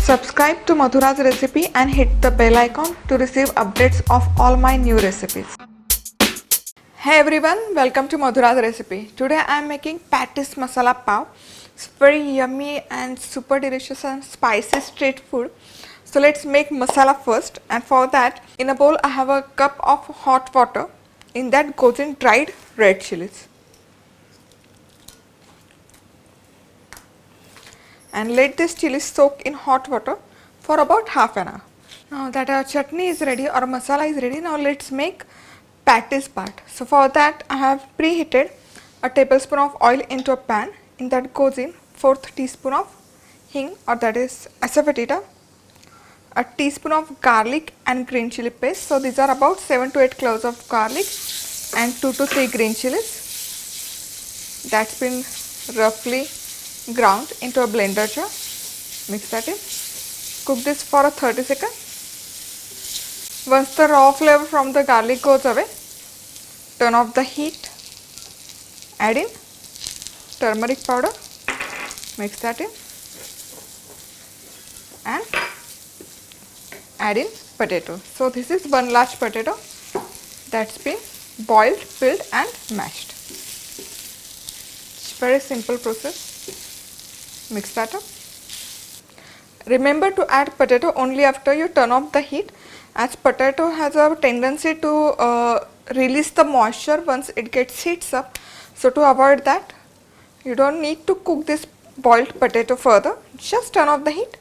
Subscribe to Madhura's recipe and hit the bell icon to receive updates of all my new recipes. Hey everyone, welcome to Madhura's recipe. Today I am making Patties Masala Pav. It's very yummy and super delicious and spicy street food. So let's make masala first, and for that in a bowl I have a cup of hot water. In that goes in dried red chillies. And let this chili soak in hot water for about half an hour. Now that our chutney is ready or masala is ready, now let's make patties part. So for that I have preheated a tablespoon of oil into a pan. In that goes in 4th teaspoon of hing, or that is asafoetida, a teaspoon of garlic and green chili paste. So these are about 7 to 8 cloves of garlic and 2 to 3 green chilies. That's been roughly ground into a blender jar. Mix that in. Cook this for 30 seconds. Once the raw flavor from the garlic goes away, turn off the heat. Add in turmeric powder. Mix that in. And add in potato. So this is one large potato that's been boiled, peeled and mashed. It's very simple process. Mix that up. Remember to add potato only after you turn off the heat, as potato has a tendency to release the moisture once it gets heats up. So to avoid that, you don't need to cook this boiled potato further. Just turn off the heat,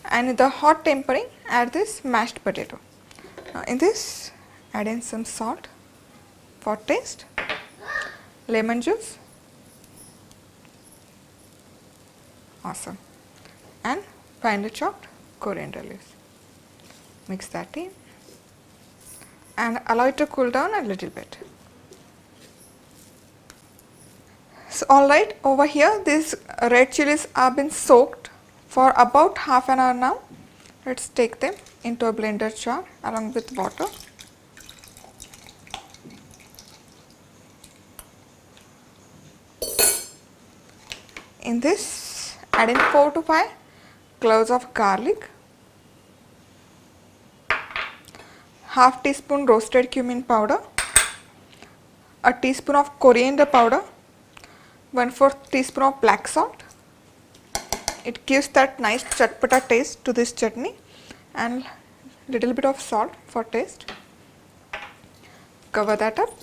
and in the hot tempering add this mashed potato. Now in this add in some salt for taste, lemon juice, awesome, and finely chopped coriander leaves. Mix that in and allow it to cool down a little bit. So alright, over here these red chilies have been soaked for about half an hour now. Let's take them into a blender jar along with water. In this add in 4 to 5 cloves of garlic, half teaspoon roasted cumin powder, a teaspoon of coriander powder, 1/4 teaspoon of black salt. It gives that nice chatpata taste to this chutney, and little bit of salt for taste. Cover that up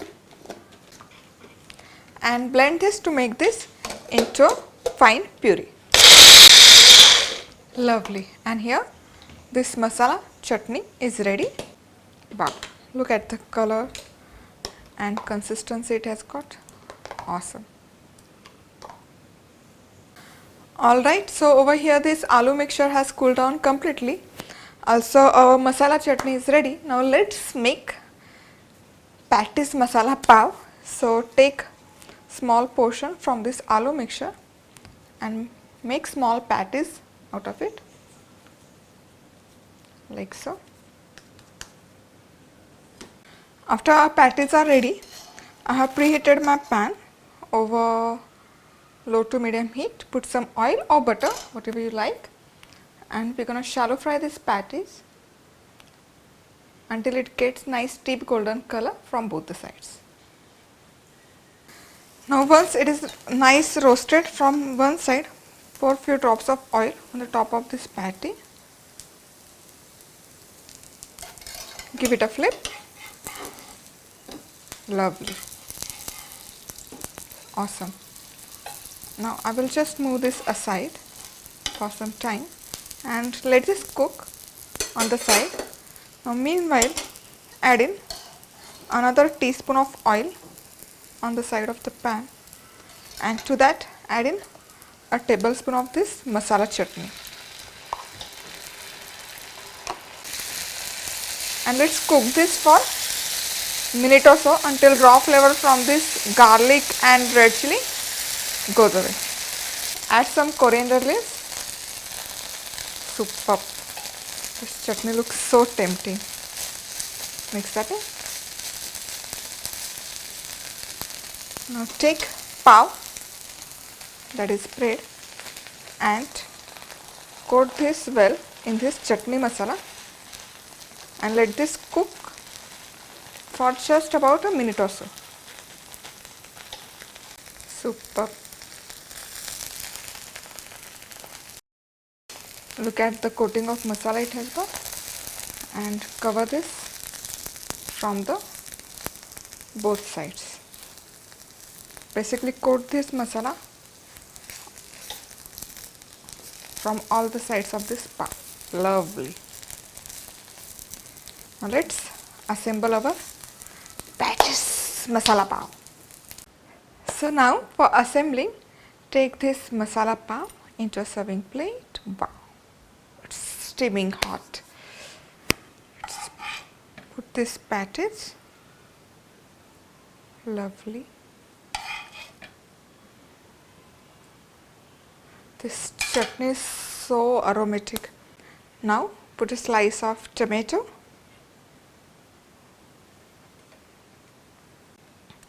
and blend this to make this into a fine puree. Lovely. And here this masala chutney is ready. Wow, look at the color and consistency it has got. Awesome. Alright, so over here this aloo mixture has cooled down completely. Also our masala chutney is ready. Now let's make patties masala pav. So take small portion from this aloo mixture and make small patties out of it, like so. After our patties are ready, I have preheated my pan over low to medium heat. Put some oil or butter, whatever you like, and we're gonna shallow fry these patties until it gets nice deep golden color from both the sides. Now once it is nice roasted from one side, pour few drops of oil on the top of this patty. Give it a flip. Lovely. Awesome. Now I will just move this aside for some time and let this cook on the side. Now meanwhile add in another teaspoon of oil on the side of the pan, and to that add in a tablespoon of this masala chutney, and let's cook this for minute or so until raw flavor from this garlic and red chili goes away. Add some coriander leaves. Superb. This chutney looks so tempting. Mix that in. Now take pav, that is bread, and coat this well in this chutney masala and let this cook for just about a minute or so. Superb. Look at the coating of masala it has got, and cover this from the both sides. Basically coat this masala from all the sides of this pav. Lovely. Now let's assemble our patties masala pav. So now for assembling, take this masala pav into a serving plate. Wow, it's steaming hot. Let's put this patties. Lovely. This chutney is so aromatic. Now put a slice of tomato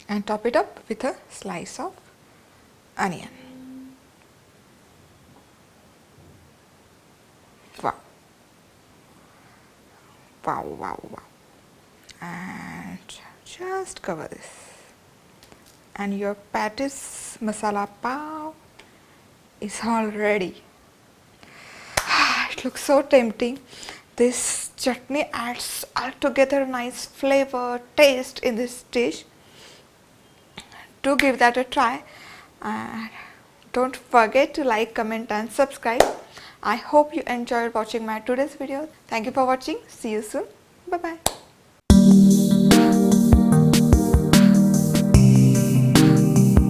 and top it up with a slice of onion. Wow. Wow, wow, wow. And just cover this. And your patties masala pav is all ready. It looks so tempting. This chutney adds altogether nice flavor, taste in this dish. Do give that a try, and don't forget to like, comment and subscribe. I hope you enjoyed watching my today's video. Thank you for watching. See you soon. Bye bye.